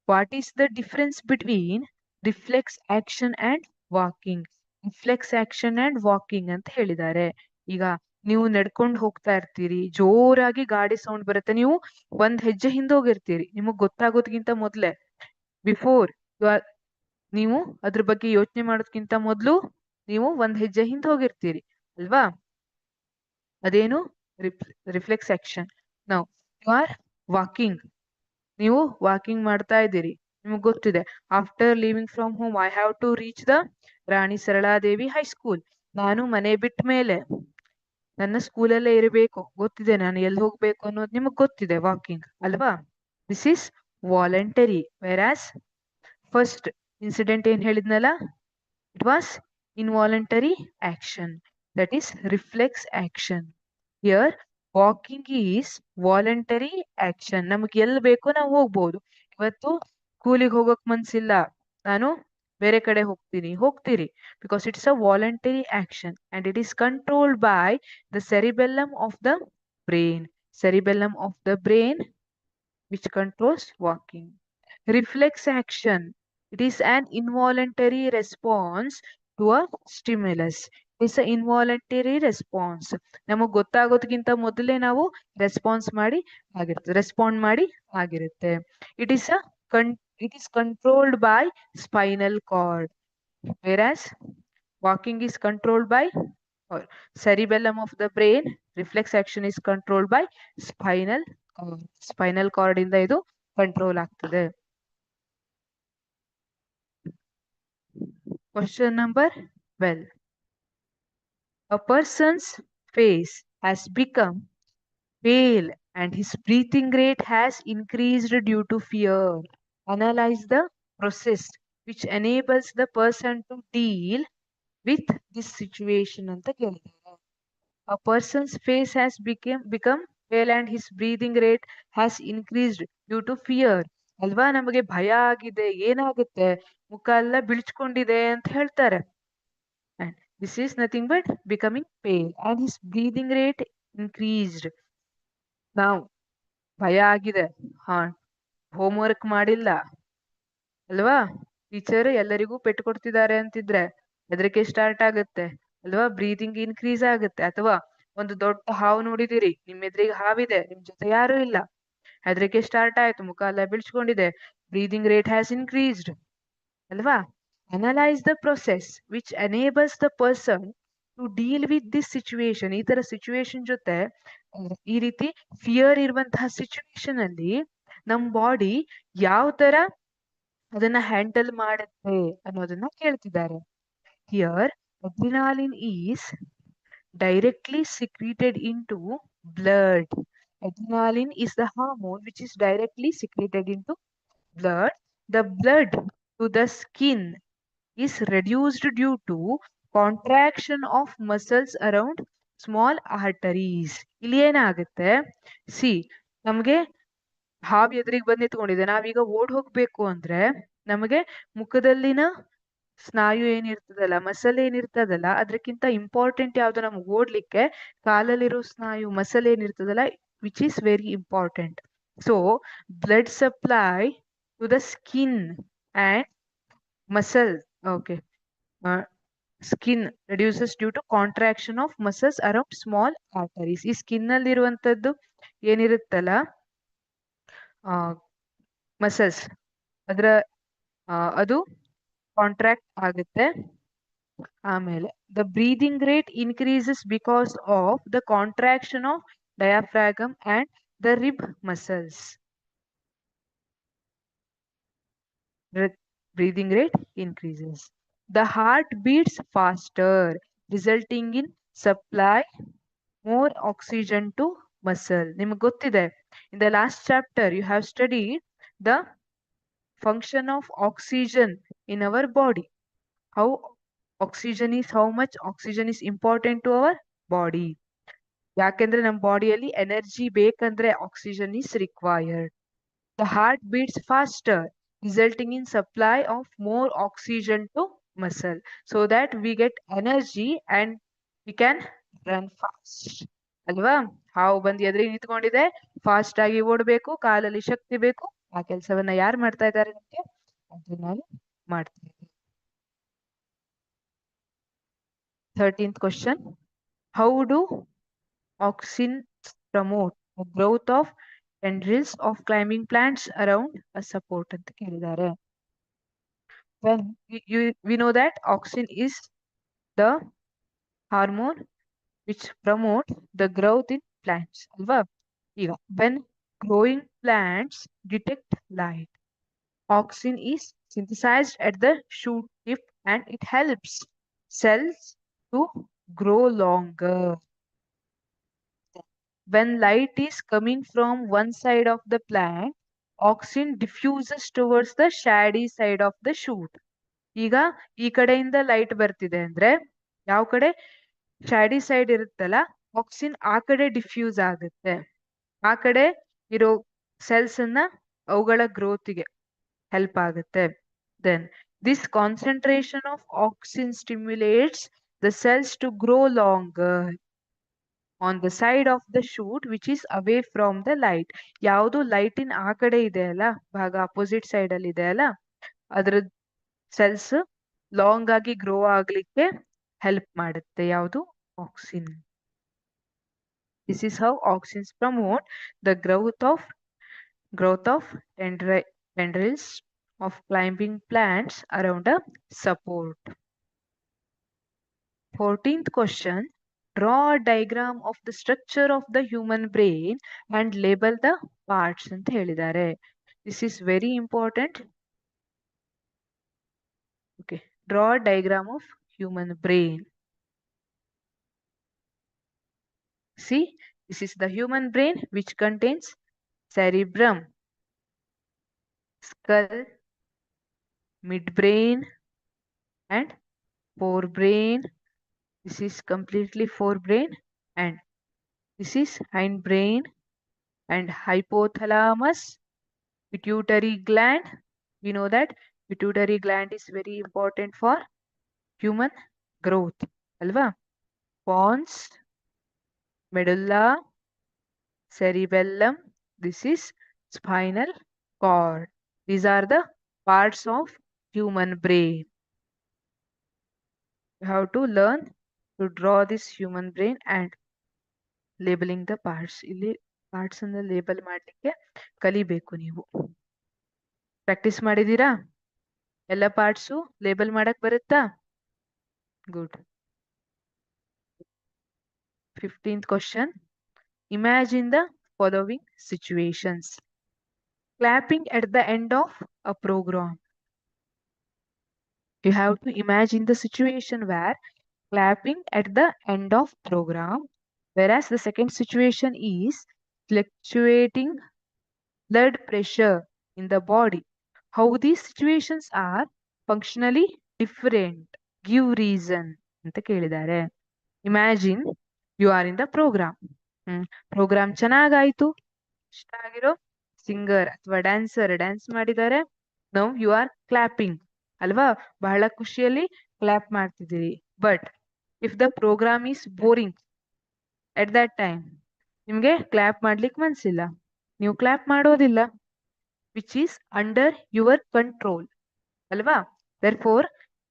What is the difference between reflex action and walking? Reflex action and walking ಅಂತ ಹೇಳಿದ್ದಾರೆ. ಈಗ ನೀವು ನಡ್ಕೊಂಡು ಹೋಗ್ತಾ ಇರ್ತೀರಿ, ಜೋರಾಗಿ ಗಾಡಿ ಸೌಂಡ್ ಬರುತ್ತೆ, ನೀವು ಒಂದ್ ಹೆಜ್ಜೆ ಹಿಂದೆ ಹೋಗಿರ್ತೀರಿ, ನಿಮಗ್ ಗೊತ್ತಾಗೋದ್ಕಿಂತ ಮೊದ್ಲೇ ಬಿಫೋರ್ ನೀವು ಅದ್ರ ಬಗ್ಗೆ ಯೋಚನೆ ಮಾಡೋದ್ಕಿಂತ ಮೊದ್ಲು ನೀವು ಒಂದ್ ಹೆಜ್ಜೆ ಹಿಂದೆ ಹೋಗಿರ್ತೀರಿ ಅಲ್ವಾ? ಅದೇನು ರಿಫ್ಲೆಕ್ಸ್ ಆಕ್ಷನ್. ನಾವು ಯು ಆರ್ ವಾಕಿಂಗ್, ನೀವು ವಾಕಿಂಗ್ ಮಾಡ್ತಾ ಇದ್ದೀರಿ, ನಿಮಗ್ ಗೊತ್ತಿದೆ after leaving from home I have to reach the Rani Saraladevi high school. ನಾನು ಮನೆ ಬಿಟ್ಟ ಮೇಲೆ ನನ್ನ ಸ್ಕೂಲಲ್ಲೇ ಇರಬೇಕು, ಗೊತ್ತಿದೆ ನಾನು ಎಲ್ಲಿ ಹೋಗ್ಬೇಕು ಅನ್ನೋದು ನಿಮಗ್ ಗೊತ್ತಿದೆ, ವಾಕಿಂಗ್ ಅಲ್ವಾ? This is voluntary. Whereas first incident ಏನ್ ಹೇಳಿದ್ನಲ್ಲ, it was involuntary action, that is reflex action. Here walking is voluntary action. ನಮ್ಗೆ ಎಲ್ಲಿ ಬೇಕೋ ನಾವು ಹೋಗ್ಬೋದು. ಇವತ್ತು ಸ್ಕೂಲಿಗೆ ಹೋಗಕ್ ಮನ್ಸಿಲ್ಲ, ನಾನು ಬೇರೆ ಕಡೆ ಹೋಗ್ತೀರಿ because it's a voluntary action and it is controlled by the cerebellum of the brain which controls walking. Reflex action, it is an involuntary response to a stimulus. It is an involuntary response. ನಮಗೆ ಗೊತ್ತಾಗೋದಕ್ಕಿಂತ ಮೊದಲೇ ನಾವು respond ಮಾಡಿ ಆಗಿರುತ್ತೆ. It is controlled by spinal cord, whereas walking is controlled by cerebellum of the brain. Reflex action is controlled by spinal cord ಇಂದ ಇದು control ಆಗ್ತದೆ. Question number 12. A person's face has become pale and his breathing rate has increased due to fear. Analyze the process which enables the person to deal with this situation ಅಂತ ಕೇಳಿದ್ದಾರೆ. A person's face has become pale and his breathing rate has increased due to fear. ಅಲ್ವಾ? ನಮಗೆ ಭಯ ಆಗಿದೆ, ಏನಾಗುತ್ತೆ, ಮುಖ ಎಲ್ಲ ಬಿಳ್ಚ್ಕೊಂಡಿದೆ ಅಂತ ಹೇಳ್ತಾರೆ. And this is nothing but becoming pale and his breathing rate increased. ನಾವು ಭಯ ಆಗಿದೆ, ಹೋಮ್ವರ್ಕ್ ಮಾಡಿಲ್ಲ ಅಲ್ವಾ, ಟೀಚರ್ ಎಲ್ಲರಿಗೂ ಪೆಟ್ಟು ಕೊಡ್ತಿದ್ದಾರೆ ಅಂತಿದ್ರೆ ಹೆದರಿಕೆ ಸ್ಟಾರ್ಟ್ ಆಗುತ್ತೆ ಅಲ್ವಾ, ಬ್ರೀದಿಂಗ್ ಇನ್ಕ್ರೀಸ್ ಆಗುತ್ತೆ. ಅಥವಾ ಒಂದು ದೊಡ್ಡ ಹಾವು ನೋಡಿದಿರಿ, ನಿಮ್ ಎದುರಿಗೆ ಹಾವಿದೆ, ನಿಮ್ ಜೊತೆ ಯಾರು ಇಲ್ಲ, ಹೆದರಿಕೆ ಸ್ಟಾರ್ಟ್ ಆಯ್ತು, ಮುಖ ಎಲ್ಲ ಬೀಳ್ಸ್ಕೊಂಡಿದೆ, ಬ್ರೀದಿಂಗ್ ರೇಟ್ ಹ್ಯಾಸ್ ಇನ್ಕ್ರೀಸ್ಡ್ ಅಲ್ವಾ? Analyse the process which enables the person to deal with this situation. ಈ ತರ ಸಿಚುವೇಶನ್ ಜೊತೆ, ಈ ರೀತಿ ಫಿಯರ್ ಇರುವಂತಹ ಸಿಚುವೇಶನ್ ಅಲ್ಲಿ ನಮ್ ಬಾಡಿ ಯಾವ ತರ ಅದನ್ನ ಹ್ಯಾಂಡಲ್ ಮಾಡುತ್ತೆ ಅನ್ನೋದನ್ನ ಕೇಳ್ತಿದ್ದಾರೆ. Here adrenaline is directly secreted into blood. Adrenaline is the hormone which is directly secreted into blood. The blood to the skin is reduced due to contraction of muscles around small arteries. ಇಲ್ಲಿ ಏನಾಗುತ್ತೆ, ನಮ್ಗೆ ಹಾವು ಎದುರಿಗೆ ಬಂದು ನಿಂತ್ಕೊಂಡಿದೆ, ನಾವೀಗ ಓಡ್ ಹೋಗ್ಬೇಕು ಅಂದ್ರೆ ನಮಗೆ ಮುಖದಲ್ಲಿನ ಸ್ನಾಯು ಏನಿರ್ತದಲ್ಲ, ಮಸಲ್ ಏನಿರ್ತದಲ್ಲ, ಅದಕ್ಕಿಂತ ಇಂಪಾರ್ಟೆಂಟ್ ಯಾವ್ದು ನಮ್ಗೆ ಓಡ್ಲಿಕ್ಕೆ, ಕಾಲಲ್ಲಿರೋ ಸ್ನಾಯು ಮಸಲ್ ಏನಿರ್ತದಲ್ಲ, which is very important. So blood supply to the skin and muscle, okay, skin reduces due to contraction of muscles around small arteries. ಈ ಸ್ಕಿನ್ ಅಲ್ಲಿ ಇರುವಂತದ್ದು ಏನಿರುತ್ತಲ್ಲ ಮಸಲ್ಸ್, ಅದು ಕಾಂಟ್ರಾಕ್ಟ್ ಆಗುತ್ತೆ ಆಮೇಲೆ the breathing rate increases because of the contraction of diaphragm and the rib muscles. Breathing rate increases. The heart beats faster, resulting in supply more oxygen to muscle. ನಿಮಗೆ ಗೊತ್ತಿದೆ, in the last chapter you have studied the function of oxygen in our body. How much oxygen is important to our body. ಯಾಕೆಂದ್ರೆ ನಮ್ಮ ಬಾಡಿಯಲ್ಲಿ energy ಬೇಕಂದ್ರೆ oxygen is required. The heart beats faster, resulting in supply of more oxygen to muscle, so that we get energy and we can run fast. ಅಲ್ವಾ? ಹಾವು ಬಂದು ಎದುರಿಗೆ ನಿಂತ್ಕೊಂಡಿದೆ, fast ಆಗಿ ಓಡಬೇಕು, ಕಾಲಲ್ಲಿ ಶಕ್ತಿ ಬೇಕು. ಆ ಕೆಲಸವನ್ನ ಯಾರು ಮಾಡ್ತಾ ಇದ್ದಾರೆ ನಮಗೆ? ಅಡ್ರಿನಾಲಿನ್ ಮಾಡ್ತಾ ಇದ್ದಾರೆ. 13th question. How do auxins promote the growth of tendrils of climbing plants around a support ಅಂತ ಕೇಳಿದ್ದಾರೆ. When we know that auxin is the hormone which promote the growth in plants. ಅಲ್ವಾ? ಈಗ when growing plants detect light, auxin is synthesized at the shoot tip and it helps cells to grow longer. When light is coming from one side of the plant, auxin diffuses towards the shady side of the shoot. ಈಗ ಈ ಕಡೆಯಿಂದ light ಬರ್ತಿದೆ ಅಂದ್ರೆ ಯಾವ ಕಡೆ ಶಾಡಿ side ಇರುತ್ತಲ್ಲ, auxin ಆ ಕಡೆ ಡಿಫ್ಯೂಸ್ ಆಗುತ್ತೆ. ಆ ಕಡೆ ಇರೋ ಸೆಲ್ಸ್ ಅನ್ನ ಅವುಗಳ ಗ್ರೋತ್ಗೆ ಹೆಲ್ಪ್ ಆಗುತ್ತೆ. Then this concentration of auxin stimulates the cells to grow longer on the side of the shoot which is away from the light. ಯಾವುದು ಲೈಟಿನ್ ಆ ಕಡೆ ಇದೆ ಅಲ್ಲ, ಭಾಗ ಅಪೋಸಿಟ್ ಸೈಡ್ ಅಲ್ಲಿ ಇದೆ ಅಲ್ಲ, ಅದ್ರ ಸೆಲ್ಸ್ ಲಾಂಗ್ ಆಗಿ ಗ್ರೋ ಆಗ್ಲಿಕ್ಕೆ ಹೆಲ್ಪ್ ಮಾಡುತ್ತೆ. ಯಾವುದು? Auxin. This is how auxins promote the growth of tendrils of climbing plants around a support. 14th question. Draw a diagram of the structure of the human brain and label the parts ಅಂತ ಹೇಳಿದ್ದಾರೆ. This is very important. Okay. Draw a diagram of human brain. See, this is the human brain which contains cerebrum, skull, midbrain and forebrain. This is completely forebrain and this is hindbrain and hypothalamus, pituitary gland. We know that pituitary gland is very important for human growth. Alva? Pons, medulla, cerebellum. This is spinal cord. These are the parts of human brain. You have to learn to draw this human brain and labeling the parts. ಇಲ್ಲಿ parts ಅನ್ನು label ಮಾಡಲಿಕ್ಕೆ ಕಲಿಬೇಕು ನೀವು. Practice ಮಾಡಿದೀರಾ? ಎಲ್ಲ parts label ಮಾಡಕ್ ಬರುತ್ತಾ? Good. 15th question. Imagine the following situations. Clapping at the end of a program. You have to imagine the situation where clapping at the end of program, whereas the second situation is fluctuating blood pressure in the body. How these situations are functionally different. Give reason ಅಂತ ಕೇಳಿದ್ದಾರೆ. Imagine you are in the program. Programme ಚೆನ್ನಾಗಾಯ್ತು, ಇಷ್ಟ ಆಗಿರೋ singer ಅಥವಾ dancer dance ಮಾಡಿದ್ದಾರೆ. Now you are clapping ಅಲ್ವಾ? ಬಹಳ ಖುಷಿಯಲ್ಲಿ ಕ್ಲಾಪ್ ಮಾಡ್ತಿದ್ದೀರಿ. But if the programme is boring at that time, ನಿಮ್ಗೆ ಕ್ಲಾಪ್ ಮಾಡ್ಲಿಕ್ಕೆ ಮನ್ಸಿಲ್ಲ, ನೀವು ಕ್ಲಾಪ್ ಮಾಡೋದಿಲ್ಲ. Which is under your control ಅಲ್ವಾ? therefore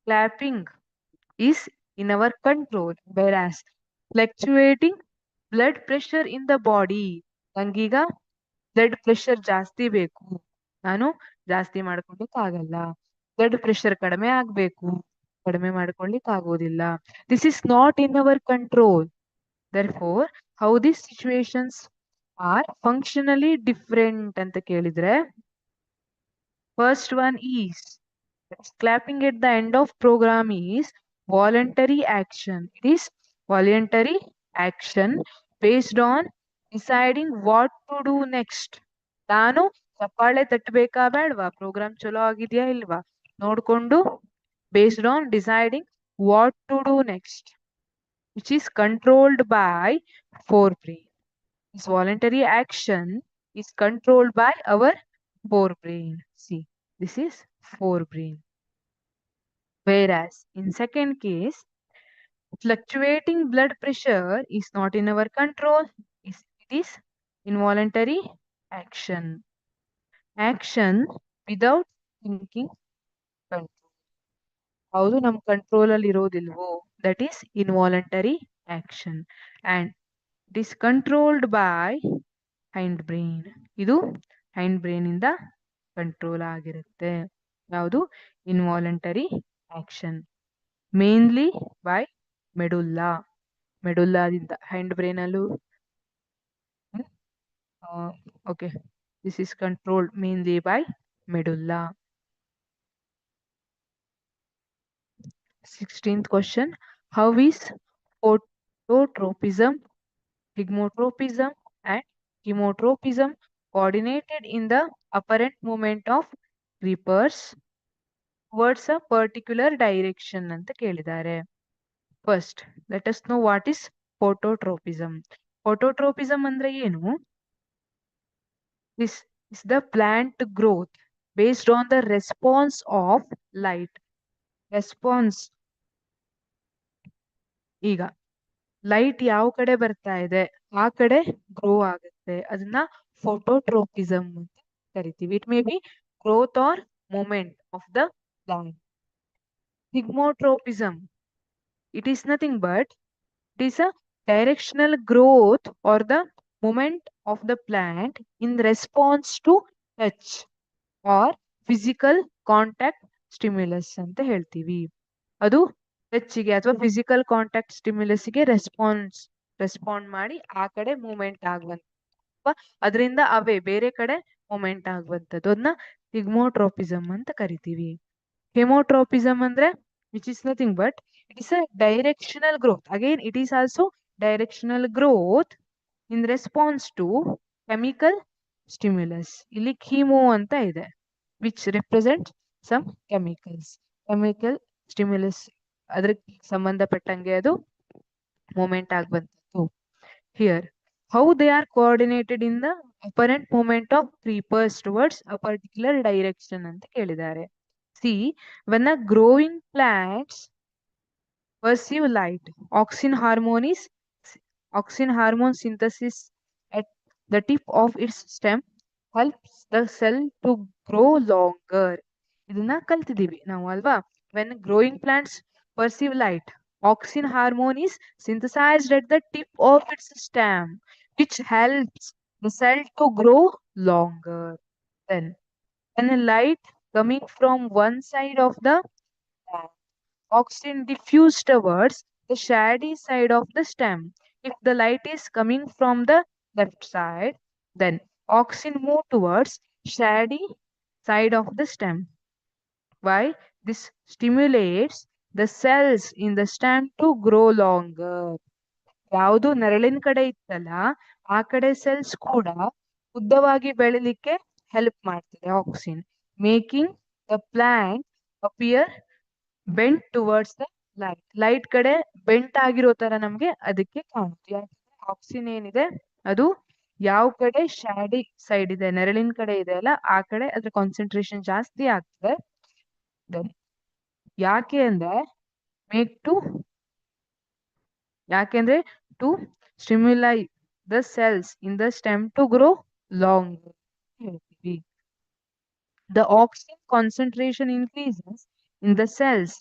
clapping is in our control, whereas fluctuating blood pressure in the body, ನಂಗೀಗ ಬ್ಲಡ್ ಪ್ರೆಷರ್ ಜಾಸ್ತಿ ಬೇಕು, ನಾನು ಜಾಸ್ತಿ ಮಾಡ್ಕೊಳಕ್ಕಾಗಲ್ಲ, ಬ್ಲಡ್ ಪ್ರೆಷರ್ ಕಡಿಮೆ ಆಗ್ಬೇಕು, ಕಡಿಮೆ ಮಾಡ್ಕೊಳ್ಳಿಕ್ ಆಗೋದಿಲ್ಲ. This is not in our control. Therefore, how these situations are functionally different ಅಂತ ಕೇಳಿದ್ರೆ, first one is clapping at the end of program is voluntary action. It is voluntary action based on deciding what to do next. ನಾನು ಚಪ್ಪಾಳೆ ತಟ್ಟಬೇಕಾ ಬೇಡವಾ, program ಚಲೋ ಆಗಿದ್ಯಾ ಇಲ್ವಾ ನೋಡ್ಕೊಂಡು, based on deciding what to do next, which is controlled by forebrain. This voluntary action is controlled by our forebrain. See, this is forebrain. Whereas in second case, fluctuating blood pressure is not in our control. It is involuntary action. Action without thinking control. ಹೌದು, ನಮ್ಮ control ಅಲ್ಲಿ ಇರೋದಿಲ್ವೋ, that is involuntary action. And it is controlled by hind brain. ಇದು hind brain ಇಂದ control ಆಗಿರುತ್ತೆ. ಯಾವುದು? Involuntary action. Mainly by medulla. ಮೆಡುಲ್ಲಾದಿಂದ, hind brain ಅಲ್ಲೂ okay, this is controlled mainly by medulla. 16th question. How is phototropism, lignotropism and chemotropism coordinated in the apparent movement of creepers towards a particular direction ಅಂತ ಕೇಳಿದ್ದಾರೆ. First, let us know what is phototropism. Phototropism ಅಂದ್ರೆ ಏನು? This is the plant growth based on the response of light. Response. ಈಗ light ಯಾವ ಕಡೆ ಬರ್ತಾ ಇದೆ ಆ ಕಡೆ ಗ್ರೋ ಆಗುತ್ತೆ, ಅದನ್ನ ಫೋಟೋಟ್ರೋಪಿಸಮ್ ಅಂತ ಕರಿತೀವಿ. It may be growth or movement of the plant. Thigmotropism, it is nothing but it is a directional growth or the movement of the plant in response to touch or physical contact stimulus ಅಂತ ಹೇಳ್ತೀವಿ. ಅದು ಟಚ್ಗೆ ಅಥವಾ physical contact ಸ್ಟಿಮ್ಯುಲಸ್ಗೆ respond ಮಾಡಿ ಆ ಕಡೆ movement ಆಗುವಂತ, ಅದರಿಂದ ಅವೇ ಬೇರೆ ಕಡೆ ಮೂವ್ಮೆಂಟ್ ಆಗುವಂಥದ್ದು, ಅದನ್ನ ಹಿಗ್ಮೋಟ್ರೋಪಿಸಮ್ ಅಂತ ಕರಿತೀವಿ. ಹೆಮೋಟ್ರೋಪಿಸಮ್ ಅಂದ್ರೆ which is nothing but it is a directional growth. Again it is also directional growth in response to chemical stimulus. ಇಲ್ಲಿ ಕೀಮೋ ಅಂತ ಇದೆ, which represent some chemicals. Chemical stimulus ಅದಕ್ಕೆ ಸಂಬಂಧಪಟ್ಟಂಗೆ ಅದು ಮೂಮೆಂಟ್ ಆಗುವಂಥದ್ದು. Here how they are coordinated in the apparent movement of creepers towards a particular direction ಅಂತ ಕೇಳಿದ್ದಾರೆ. See, when a growing plants perceive light, auxin hormone synthesis at the tip of its stem helps the cell to grow longer. ಇದನ್ನ ಕಲ್ತಿದೀವಿ ನಾವು ಅಲ್ವಾ? When growing plants perceive light, auxin hormone is synthesized at the tip of its stem, which helps the cell to grow longer. Then, when a light coming from one side of the plant, auxin diffuse towards the shady side of the stem. If the light is coming from the left side, then auxin move towards shady side of the stem. Why? This stimulates the cells in the stem to grow longer. ಯಾವುದು ನೆರಳಿನ ಕಡೆ ಇತ್ತಲ್ಲ ಆ ಕಡೆ cells ಕೂಡ ಉದ್ದವಾಗಿ ಬೆಳಿಲಿಕ್ಕೆ help ಮಾಡ್ತದೆ auxin, making the plant appear bent towards the light. Light ಕಡೆ ಬೆಂಟ್ ಆಗಿರೋ ತರ ನಮ್ಗೆ ಅದಕ್ಕೆ ಕಾಣುತ್ತೆ. ಯಾಕಂದ್ರೆ ಆಕ್ಸಿನ್ ಏನಿದೆ ಅದು ಯಾವ ಕಡೆ ಶ್ಯಾಡಿ ಸೈಡ್ ಇದೆ, ನೆರಳಿನ ಕಡೆ ಇದೆ ಅಲ್ಲ ಆ ಕಡೆ ಅದ್ರ ಕಾನ್ಸಂಟ್ರೇಷನ್ ಜಾಸ್ತಿ ಆಗ್ತದೆ. ಯಾಕೆಂದ್ರೆ to stimuli the cells in the stem to grow long ಹೇಳ್ತೀವಿ. The oxygen concentration increases in the cells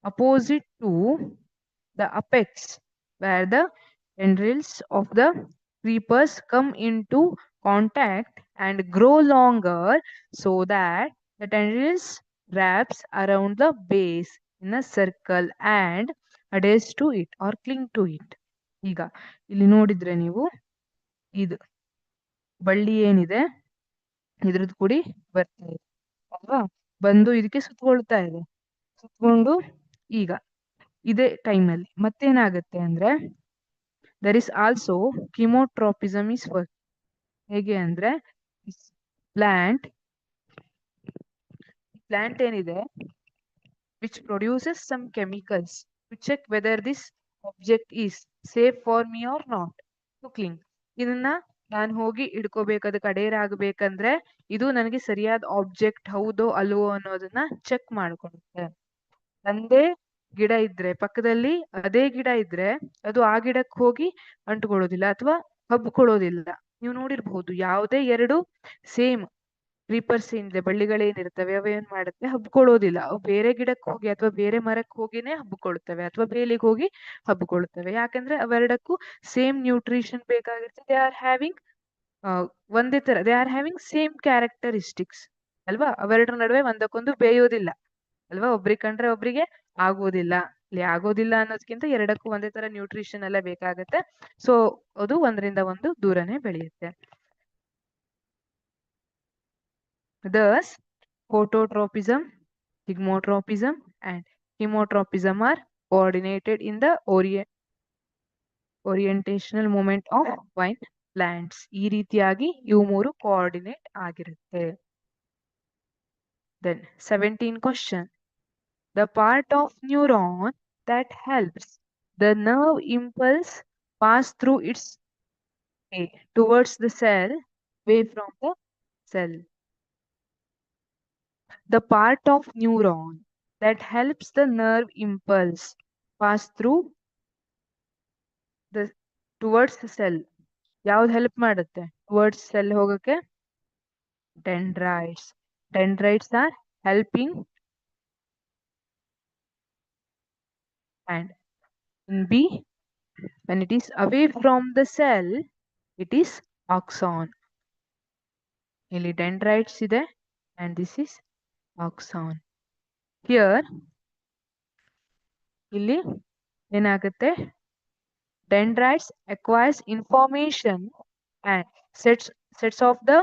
opposite to the apex, where the tendrils of the creepers come into contact and grow longer, so that the tendrils wraps around the base. in a circle and adheres to it or cling to it. ಈಗ ಇಲ್ಲಿ ನೋಡಿದ್ರೆ ನೀವು ಇದು ಬಳ್ಳಿ ಏನಿದೆ ಇದ್ರದ್ದು ಕೂಡಿ ಬರ್ತಾ ಇದೆ ಅಲ್ವಾ, ಬಂದು ಇದಕ್ಕೆ ಸುತ್ತಕೊಳ್ತಾ ಇದೆ. ಸುತ್ತಕೊಂಡು ಈಗ ಇದೇ ಟೈಮಲ್ಲಿ ಮತ್ತೇನಾಗುತ್ತೆ ಅಂದ್ರೆ there is also chemotropism is work. ಹೇಗೆ ಅಂದ್ರೆ ಪ್ಲಾಂಟ್ ಏನಿದೆ which produces some chemicals to check whether this object is safe for me or not to clean. ಇದನ್ನ ನಾನು ಹೋಗಿ ಇಡ್ಕೋಬೇಕು, ಅದಕ್ಕೆ ಅಡೇರ್ ಆಗ್ಬೇಕಂದ್ರೆ ಇದು ನನಗೆ ಸರಿಯಾದ ಆಬ್ಜೆಕ್ಟ್ ಹೌದೋ ಅಲ್ವೋ ಅನ್ನೋದನ್ನ ಚೆಕ್ ಮಾಡ್ಕೊಳುತ್ತೆ. ನಂದೇ ಗಿಡ ಇದ್ರೆ ಪಕ್ಕದಲ್ಲಿ ಅದೇ ಗಿಡ ಇದ್ರೆ ಅದು ಆ ಗಿಡಕ್ಕೆ ಹೋಗಿ ಅಂಟ್ಕೊಳ್ಳೋದಿಲ್ಲ ಅಥವಾ ಹಬ್ಕೊಳ್ಳೋದಿಲ್ಲ. ನೀವು ನೋಡಿರ್ಬಹುದು ಯಾವುದೇ ಎರಡು ಸೇಮ್ ಕ್ರೀಪರ್ಸ್ ಏನಿದೆ ಬಳ್ಳಿಗಳೇನಿರ್ತವೆ ಅವ ಏನ್ ಮಾಡುತ್ತೆ, ಹಬ್ಕೊಳ್ಳೋದಿಲ್ಲ. ಅವು ಬೇರೆ ಗಿಡಕ್ಕೆ ಹೋಗಿ ಅಥವಾ ಬೇರೆ ಮರಕ್ಕೆ ಹೋಗಿನೇ ಹಬ್ಕೊಳ್ತವೆ ಅಥವಾ ಬೇಲಿಗೆ ಹೋಗಿ ಹಬ್ಕೊಳ್ತವೆ. ಯಾಕಂದ್ರೆ ಅವೆರಡಕ್ಕೂ ಸೇಮ್ ನ್ಯೂಟ್ರಿಷನ್ ಬೇಕಾಗಿರ್ತದೆ. ದೇ ಆರ್ ಹ್ಯಾವಿಂಗ್ ಒಂದೇ ತರ, they are having same characteristics ಅಲ್ವಾ. ಅವೆರಡರ ನಡುವೆ ಒಂದಕ್ಕೊಂದು ಬೇಯೋದಿಲ್ಲ ಅಲ್ವಾ, ಒಬ್ರಿಗೆ ಕಂಡ್ರೆ ಒಬ್ರಿಗೆ ಆಗೋದಿಲ್ಲ. ಇಲ್ಲಿ ಆಗೋದಿಲ್ಲ ಅನ್ನೋದಕ್ಕಿಂತ ಎರಡಕ್ಕೂ ಒಂದೇ ತರ ನ್ಯೂಟ್ರಿಷನ್ ಎಲ್ಲ ಬೇಕಾಗತ್ತೆ. ಸೊ ಅದು ಒಂದರಿಂದ ಒಂದು ದೂರನೇ ಬೆಳೆಯುತ್ತೆ. Thus, phototropism, zygmotropism, and chemotropism are coordinated in the orientational moment of vine plants. ಈ ರೀತಿಯಾಗಿ ಇವು ಮೂರು ಕೋಆರ್ಡಿನೇಟ್ ಆಗಿರುತ್ತೆ. Then 17 question. The part of neuron that helps the nerve impulse pass through its way towards the cell, away from the cell. The part of neuron that helps the nerve impulse pass through the towards the cell. ಯಾವ್ದು help ಮಾಡುತ್ತೆ towards cell ಹೋಗಕ್ಕೆ? Dendrites. Dendrites are helping. And in B, when it is away from the cell, it is axon. ಇಲ್ಲಿ dendrites ಇದೆ and this is axon. Here ಇಲ್ಲಿ ಏನಾಗುತ್ತೆ, dendrites acquires information and sets of the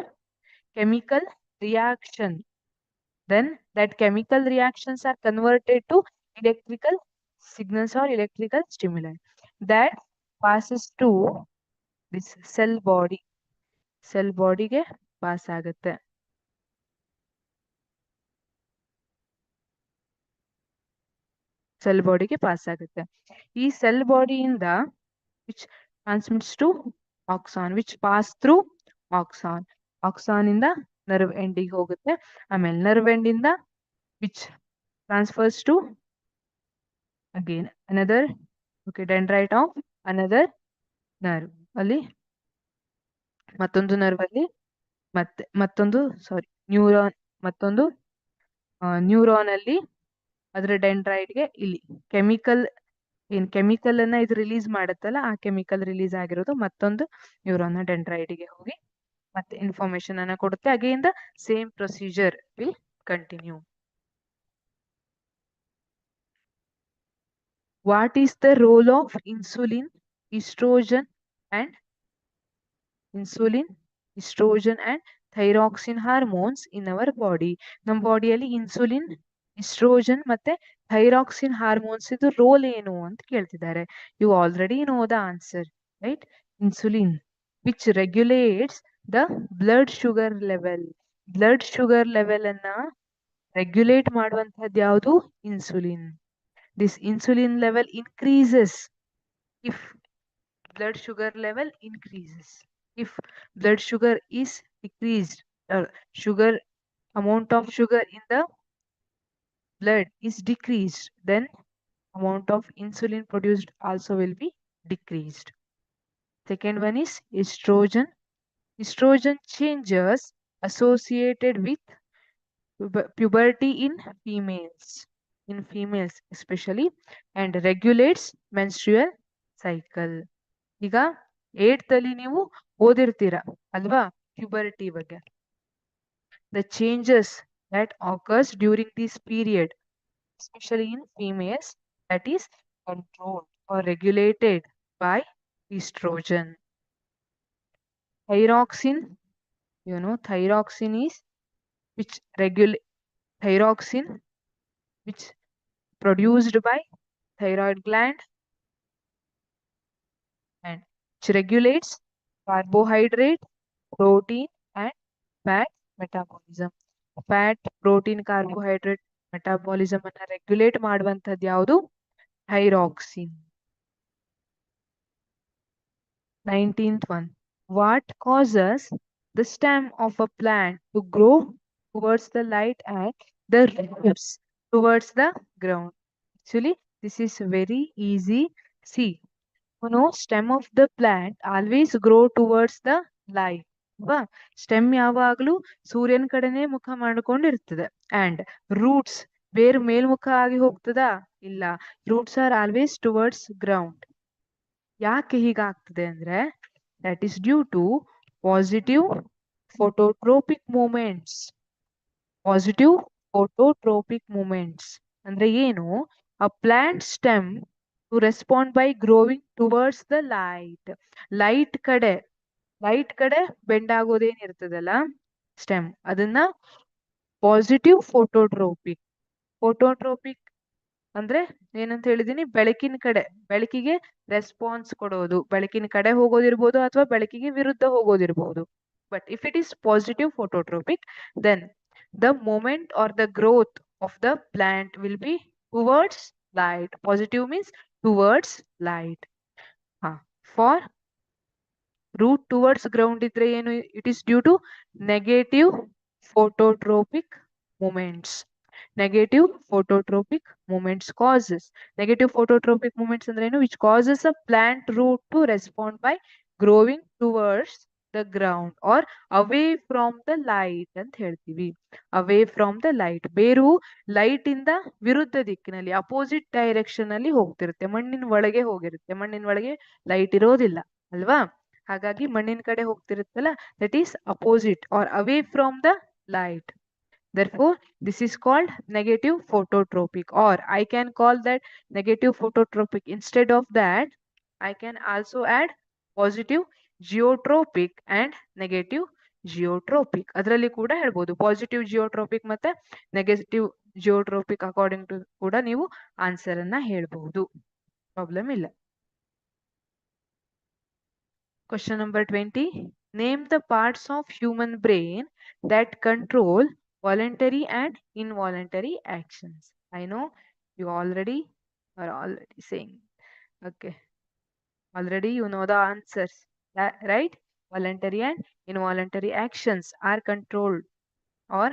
chemical reaction. Then that chemical reactions are converted to electrical signals or electrical stimuli that passes to this cell body. Cell body ಗೆ pass ಆಗುತ್ತೆ. Cell ಬಾಡಿಗೆ pass ಆಗುತ್ತೆ. ಈ cell ಬಾಡಿಯಿಂದ which transmits to axon, which pass through axon. Axon ಇಂದ nerve end ಗೆ ಹೋಗುತ್ತೆ. ಆಮೇಲೆ nerve end ಇಂದ which transfers to again another dendrite of another nerve. ಅಲ್ಲಿ ಮತ್ತೊಂದು nerve ಅಲ್ಲಿ ಮತ್ತೊಂದು ನ್ಯೂರಾನ್, ಮತ್ತೊಂದು ನ್ಯೂರಾನ್ ಅಲ್ಲಿ ಅದರ ಡೆಂಡ್ರೈಟ್ ಗೆ ಇಲ್ಲಿ ಕೆಮಿಕಲ್ ಅನ್ನ ಇದು ರಿಲೀಸ್ ಮಾಡುತ್ತಲ್ಲ, ಆ ಕೆಮಿಕಲ್ ರಿಲೀಸ್ ಆಗಿರೋದು ಮತ್ತೊಂದು ನ್ಯೂರಾನ್ ಡೆಂಡ್ರೈಟ್ ಗೆ ಹೋಗಿ ಮತ್ತೆ ಇನ್ಫಾರ್ಮೇಶನ್ ಅನ್ನ ಕೊಡುತ್ತೆ. Again the same procedure will continue. What is the role of insulin, oestrogen and thyroxine hormones in our body? ನಮ್ಮ ಬಾಡಿಯಲ್ಲಿ ಇನ್ಸುಲಿನ್, ಇಸ್ಟ್ರೋಜನ್ ಮತ್ತೆ ಥೈರಾಕ್ಸಿನ್ ಹಾರ್ಮೋನ್ಸ್ ಇದು ರೋಲ್ ಏನು ಅಂತ ಕೇಳ್ತಿದ್ದಾರೆ. You already know the answer, right? Insulin which regulates the blood sugar level. Blood sugar level ಅನ್ನ regulate ಮಾಡುವಂತಹದ್ದು ಯಾವುದು? Insulin. This insulin level increases if blood sugar level increases. If blood sugar is decreased, amount of sugar in the blood is decreased, then amount of insulin produced also will be decreased. Second one is estrogen. Estrogen changes associated with puberty in females especially, and regulates menstrual cycle. ಈಗ 8th ಅಲ್ಲಿ ನೀವು ಓದಿರ್ತೀರಾ ಅಲ್ವಾ puberty ಬಗ್ಗೆ. The changes that occurs during this period especially in females, that is controlled or regulated by estrogen. Thyroxine, thyroxine is which regulate thyroxine, which produced by thyroid gland and which regulates carbohydrate, protein, and fat metabolism. Fat, protein, carbohydrate metabolism ಅನ್ನ regulate ಮಾಡುವಂತದ್ದು ಯಾವುದು? Thyroxine. 19th one. What causes the stem of a plant to grow towards the light and the roots towards the ground? Actually, this is very easy. See, stem of the plant always grow towards the light ಅಲ್ವಾ? Stem ಯಾವಾಗ್ಲೂ ಸೂರ್ಯನ ಕಡೆನೆ ಮುಖ ಮಾಡ್ಕೊಂಡಿರ್ತದೆ. And roots ಬೇರ್ ಮೇಲ್ಮುಖ ಆಗಿ ಹೋಗ್ತದಾ? ಇಲ್ಲ. Roots are always towards ground. ಯಾಕೆ ಹೀಗಾಗ್ತದೆ ಅಂದ್ರೆ that is due to positive phototropic movements. Positive phototropic movements ಅಂದ್ರೆ ಏನು? A plant stem to respond by growing towards the light. Light ಕಡೆ ಬೆಂಡ್ ಆಗೋದೇನಿರ್ತದಲ್ಲ ಸ್ಟೆಮ್, ಅದನ್ನ ಪಾಸಿಟಿವ್ ಫೋಟೋಟ್ರೋಪಿಕ್. ಫೋಟೋಟ್ರೋಪಿಕ್ ಅಂದ್ರೆ ಏನಂತ ಹೇಳಿದೀನಿ? ಬೆಳಕಿಗೆ ರೆಸ್ಪಾನ್ಸ್ ಕೊಡೋದು. ಬೆಳಕಿನ ಕಡೆ ಹೋಗೋದಿರ್ಬೋದು ಅಥವಾ ಬೆಳಕಿಗೆ ವಿರುದ್ಧ ಹೋಗೋದಿರ್ಬೋದು. But if it is positive phototropic, then the moment or the growth of the plant will be towards light. Positive means towards light. For root towards ground idre ಏನು? It is due to negative phototropic moments. Negative phototropic moments causes. Negative phototropic moments ಅಂದ್ರೆ ಏನು? Which causes a plant root to respond by growing towards the ground or away from the light ಅಂತ ಹೇಳ್ತೀವಿ. away from the light. ಬೇರು light ಇಂದ ವಿರುದ್ಧ ದಿಕ್ಕಿನಲ್ಲಿ, opposite direction ಅಲ್ಲಿ ಹೋಗ್ತಿರುತ್ತೆ. ಮಣ್ಣಿನ ಒಳಗೆ ಹೋಗಿರುತ್ತೆ. ಮಣ್ಣಿನ ಒಳಗೆ ಲೈಟ್ ಇರೋದಿಲ್ಲ ಅಲ್ವಾ? ಹಾಗಾಗಿ ಮಣ್ಣಿನ ಕಡೆ ಹೋಗ್ತಿರುತ್ತಲ್ಲ, that is opposite or away from the light. Therefore, this is called negative phototropic, or I can call that negative phototropic. Instead of that, I can also add positive geotropic and negative geotropic. ಅದರಲ್ಲಿ ಕೂಡ ಹೇಳ್ಬೋದು positive ಜಿಯೋಟ್ರೋಪಿಕ್ ಮತ್ತೆ negative ಜಿಯೋಟ್ರೋಪಿಕ್ according to ಕೂಡ ನೀವು answer ಅನ್ನ ಹೇಳ್ಬಹುದು. Problem ಇಲ್ಲ. Question number 20. Name the parts of human brain that control voluntary and involuntary actions. I know you already are already saying. Okay. Already you know the answers, right? Voluntary and involuntary actions are controlled, or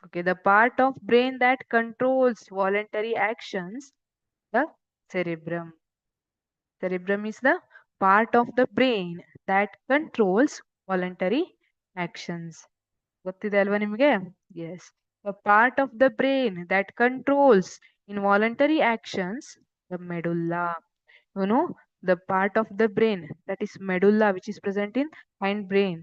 okay, the part of brain that controls voluntary actions, the cerebrum. Cerebrum is the part of the brain that controls voluntary actions. ಗೊತ್ತಿದೆ ಅಲ್ವಾ ನಿಮಗೆ? Yes. The part of the brain that controls involuntary actions, the medulla. You know, the part of the brain that is medulla, which is present in hindbrain,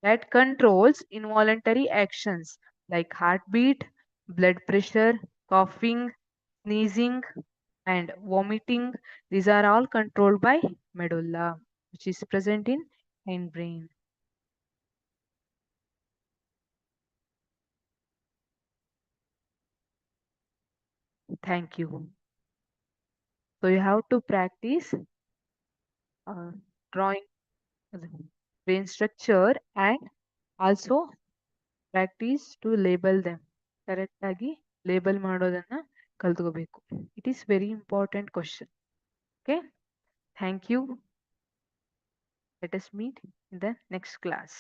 that controls involuntary actions like heartbeat, blood pressure, coughing, sneezing, and vomiting. These are all controlled by medulla, which is present in hindbrain. Thank you. So you have to practice drawing brain structure and also practice to label them. Correct agi label ಮಾಡೋದನ್ನ ಕಲ್ತ್ಕೋಬೇಕು. It is very important question. Okay. Thank you. Let us meet in the next class.